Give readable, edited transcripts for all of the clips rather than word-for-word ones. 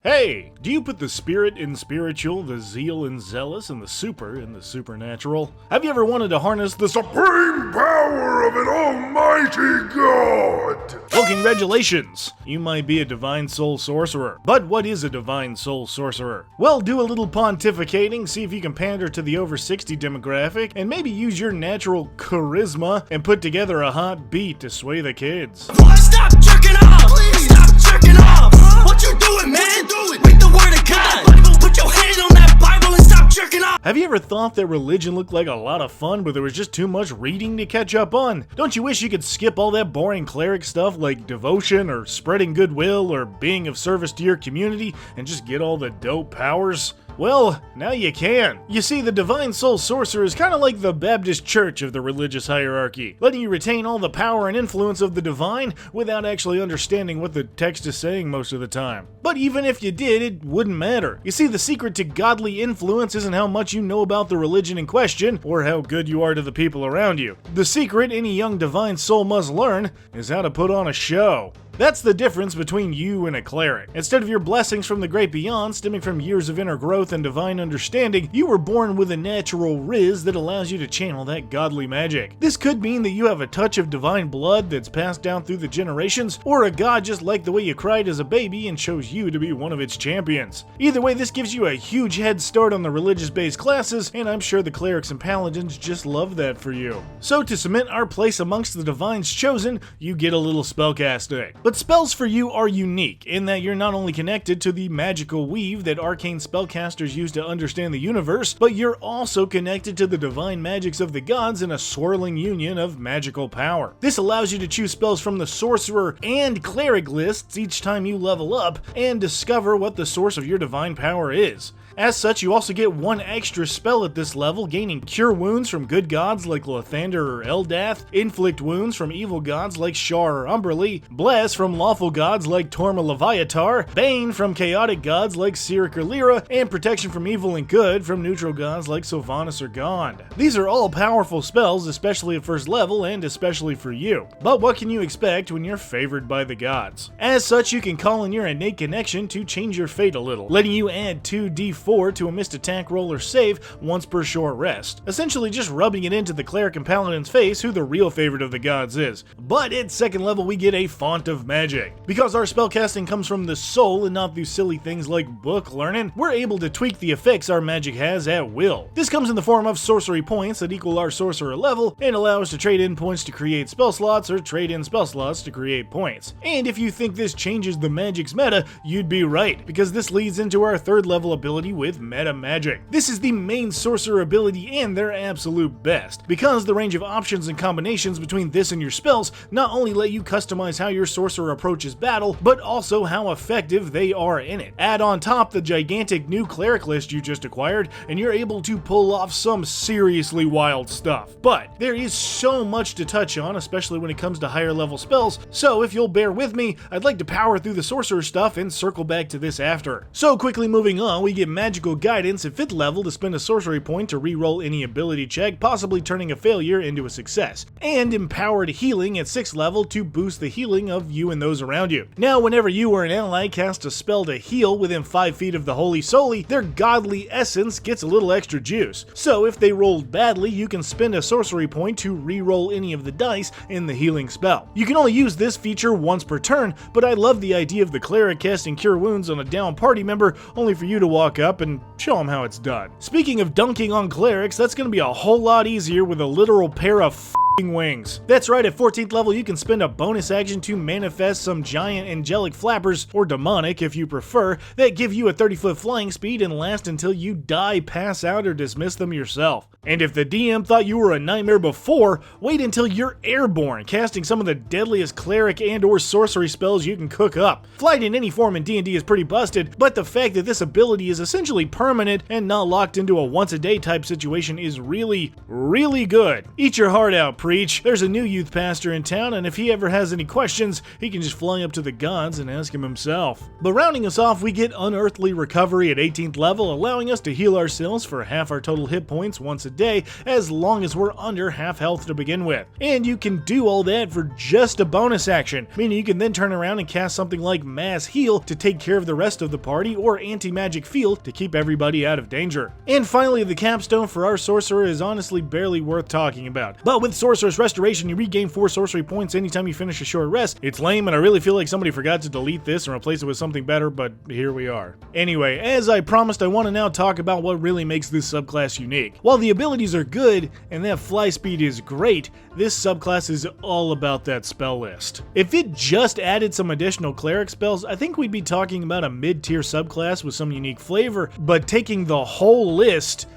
Hey, do you put the spirit in spiritual, the zeal in zealous, and the super in the supernatural? Have you ever wanted to harness the supreme power of an almighty god? Well, congratulations! You might be a divine soul sorcerer. But what is a divine soul sorcerer? Well, do a little pontificating, see if you can pander to the over 60 demographic, and maybe use your natural charisma and put together a hot beat to sway the kids. Stop jerking off! Please stop jerking off! What you doing, man? Read the word of God! Put your hand on that Bible and stop jerking off! Have you ever thought that religion looked like a lot of fun, but there was just too much reading to catch up on? Don't you wish you could skip all that boring cleric stuff like devotion or spreading goodwill or being of service to your community and just get all the dope powers? Well, now you can. You see, the Divine Soul Sorcerer is kind of like the Baptist Church of the religious hierarchy, letting you retain all the power and influence of the divine without actually understanding what the text is saying most of the time. But even if you did, it wouldn't matter. You see, the secret to godly influence isn't how much you know about the religion in question, or how good you are to the people around you. The secret any young divine soul must learn is how to put on a show. That's the difference between you and a cleric. Instead of your blessings from the great beyond stemming from years of inner growth and divine understanding, you were born with a natural riz that allows you to channel that godly magic. This could mean that you have a touch of divine blood that's passed down through the generations, or a god just liked the way you cried as a baby and chose you to be one of its champions. Either way, this gives you a huge head start on the religious-based classes, and I'm sure the clerics and paladins just love that for you. So to cement our place amongst the divines chosen, you get a little spellcasting. But spells for you are unique in that you're not only connected to the magical weave that arcane spellcasters use to understand the universe, but you're also connected to the divine magics of the gods in a swirling union of magical power. This allows you to choose spells from the sorcerer and cleric lists each time you level up and discover what the source of your divine power is. As such, you also get one extra spell at this level, gaining Cure Wounds from good gods like Lathander or Eldath, Inflict Wounds from evil gods like Shar or Umberlee, Bless from lawful gods like Torma Leviatar, Bane from chaotic gods like Cyric or Lyra, and Protection from evil and good from neutral gods like Sylvanas or Gond. These are all powerful spells, especially at first level and especially for you. But what can you expect when you're favored by the gods? As such, you can call in your innate connection to change your fate a little, letting you add 2d4 to a missed attack roll or save once per short rest, essentially just rubbing it into the cleric and paladin's face who the real favorite of the gods is. But at second level we get a font of magic. Because our spellcasting comes from the soul and not through silly things like book learning, we're able to tweak the effects our magic has at will. This comes in the form of sorcery points that equal our sorcerer level and allow us to trade in points to create spell slots or trade in spell slots to create points. And if you think this changes the magic's meta, you'd be right, because this leads into our third level ability with Metamagic. This is the main sorcerer ability and their absolute best, because the range of options and combinations between this and your spells not only let you customize how your sorcerer approaches battle, but also how effective they are in it. Add on top the gigantic new cleric list you just acquired, and you're able to pull off some seriously wild stuff. But there is so much to touch on, especially when it comes to higher level spells, so if you'll bear with me, I'd like to power through the sorcerer stuff and circle back to this after. So quickly moving on, we get magical guidance at 5th level to spend a sorcery point to re-roll any ability check, possibly turning a failure into a success, and empowered healing at 6th level to boost the healing of you and those around you. Now, whenever you or an ally cast a spell to heal within 5 feet of the Holy Soli, their godly essence gets a little extra juice. So if they rolled badly, you can spend a sorcery point to re-roll any of the dice in the healing spell. You can only use this feature once per turn, but I love the idea of the cleric casting Cure Wounds on a down party member only for you to walk up and show them how it's done. Speaking of dunking on clerics, that's going to be a whole lot easier with a literal pair of wings. That's right, at 14th level you can spend a bonus action to manifest some giant angelic flappers, or demonic if you prefer, that give you a 30-foot flying speed and last until you die, pass out, or dismiss them yourself. And if the DM thought you were a nightmare before, wait until you're airborne, casting some of the deadliest cleric and or sorcery spells you can cook up. Flight in any form in D&D is pretty busted, but the fact that this ability is essentially permanent and not locked into a once-a-day type situation is really, really good. Eat your heart out, preach. There's a new youth pastor in town, and if he ever has any questions, he can just fly up to the gods and ask him himself. But rounding us off, we get Unearthly Recovery at 18th level, allowing us to heal ourselves for half our total hit points once a day, as long as we're under half health to begin with. And you can do all that for just a bonus action, meaning you can then turn around and cast something like Mass Heal to take care of the rest of the party, or Anti-Magic Field to keep everybody out of danger. And finally, the capstone for our Sorcerer is honestly barely worth talking about. But with Sorcerer's Restoration, you regain 4 sorcery points anytime you finish a short rest. It's lame, and I really feel like somebody forgot to delete this and replace it with something better, but here we are. Anyway, as I promised, I want to now talk about what really makes this subclass unique. While the abilities are good, and that fly speed is great, this subclass is all about that spell list. If it just added some additional cleric spells, I think we'd be talking about a mid-tier subclass with some unique flavor, but taking the whole list,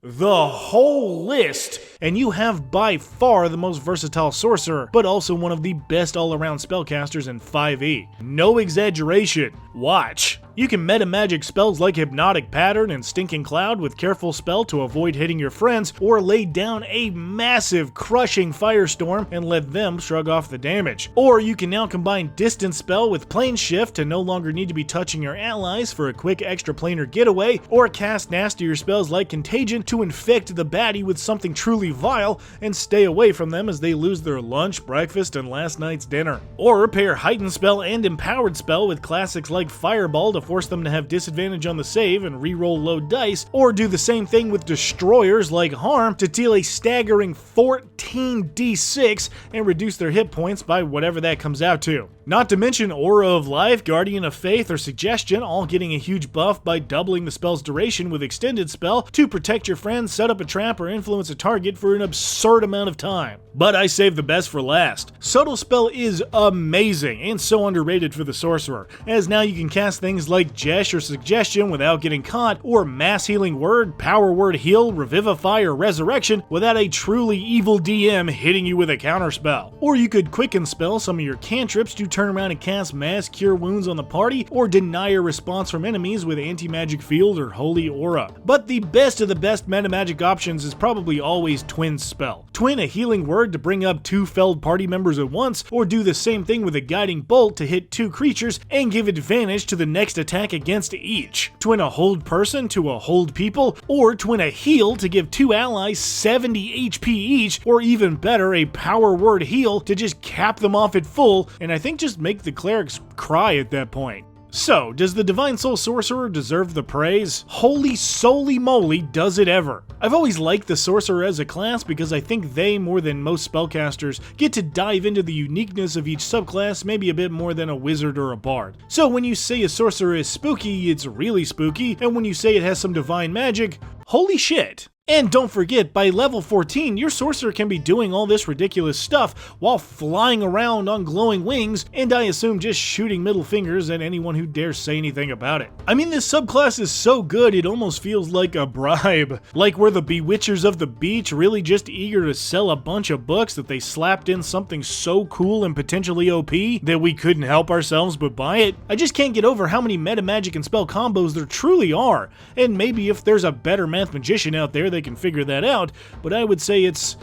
and you have by far the most versatile sorcerer, but also one of the best all-around spellcasters in 5e. No exaggeration. Watch. You can Metamagic spells like Hypnotic Pattern and Stinking Cloud with Careful Spell to avoid hitting your friends, or lay down a massive crushing firestorm and let them shrug off the damage. Or you can now combine Distance Spell with Plane Shift to no longer need to be touching your allies for a quick extra planar getaway, or cast nastier spells like Contagion to infect the baddie with something truly vile and stay away from them as they lose their lunch, breakfast, and last night's dinner. Or pair Heightened Spell and Empowered Spell with classics like Fireball to force them to have disadvantage on the save and re-roll low dice, or do the same thing with destroyers like Harm to deal a staggering 14d6 and reduce their hit points by whatever that comes out to. Not to mention Aura of Life, Guardian of Faith, or Suggestion, all getting a huge buff by doubling the spell's duration with Extended Spell to protect your friends, set up a trap, or influence a target for an absurd amount of time. But I saved the best for last. Subtle Spell is amazing and so underrated for the Sorcerer, as now you can cast things like Jesh or Suggestion without getting caught, or Mass Healing Word, Power Word Heal, Revivify, or Resurrection without a truly evil DM hitting you with a counterspell. Or you could Quicken Spell some of your cantrips to turn around and cast Mass Cure Wounds on the party, or deny a response from enemies with Anti-Magic Field or Holy Aura. But the best of the best Metamagic options is probably always Twin Spell. Twin a Healing Word to bring up 2 felled party members at once, or do the same thing with a Guiding Bolt to hit 2 creatures and give advantage to the next attack against each. Twin a Hold Person to a Hold People, or twin a Heal to give 2 allies 70 HP each, or even better, a Power Word Heal to just cap them off at full, and I think just make the clerics cry at that point. So, does the Divine Soul Sorcerer deserve the praise? Holy soly moly, does it ever! I've always liked the Sorcerer as a class because I think they, more than most spellcasters, get to dive into the uniqueness of each subclass maybe a bit more than a wizard or a bard. So when you say a Sorcerer is spooky, it's really spooky, and when you say it has some divine magic, holy shit! And don't forget, by level 14, your Sorcerer can be doing all this ridiculous stuff while flying around on glowing wings, and I assume just shooting middle fingers at anyone who dares say anything about it. I mean, this subclass is so good it almost feels like a bribe. Like we're the Bewitchers of the Beach, really just eager to sell a bunch of books that they slapped in something so cool and potentially OP that we couldn't help ourselves but buy it. I just can't get over how many Metamagic and spell combos there truly are, and maybe if there's a better math magician out there they can figure that out, but I would say it's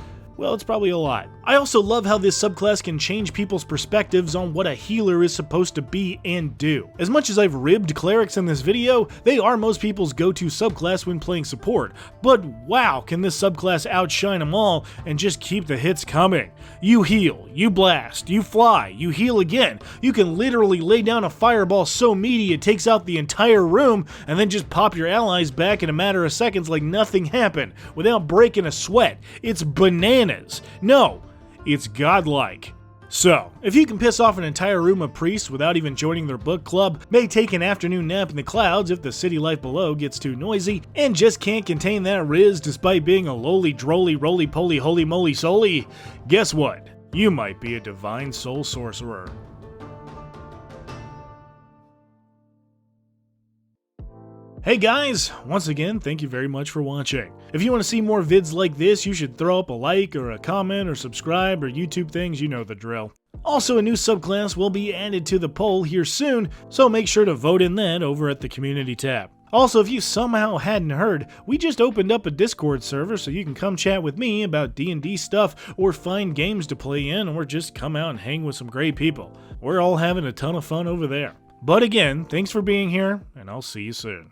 probably a lot. I also love how this subclass can change people's perspectives on what a healer is supposed to be and do. As much as I've ribbed clerics in this video, they are most people's go-to subclass when playing support, but wow, can this subclass outshine them all and just keep the hits coming. You heal, you blast, you fly, you heal again. You can literally lay down a fireball so meaty it takes out the entire room and then just pop your allies back in a matter of seconds like nothing happened without breaking a sweat. It's bananas. No, it's godlike. So, if you can piss off an entire room of priests without even joining their book club, may take an afternoon nap in the clouds if the city life below gets too noisy, and just can't contain that riz despite being a lowly drolly roly poly holy moly soly, guess what? You might be a Divine Soul Sorcerer. Hey guys, once again, thank you very much for watching. If you want to see more vids like this, you should throw up a like or a comment or subscribe or YouTube things, you know the drill. Also, a new subclass will be added to the poll here soon, so make sure to vote in that over at the community tab. Also, if you somehow hadn't heard, we just opened up a Discord server so you can come chat with me about D&D stuff, or find games to play in, or just come out and hang with some great people. We're all having a ton of fun over there. But again, thanks for being here, and I'll see you soon.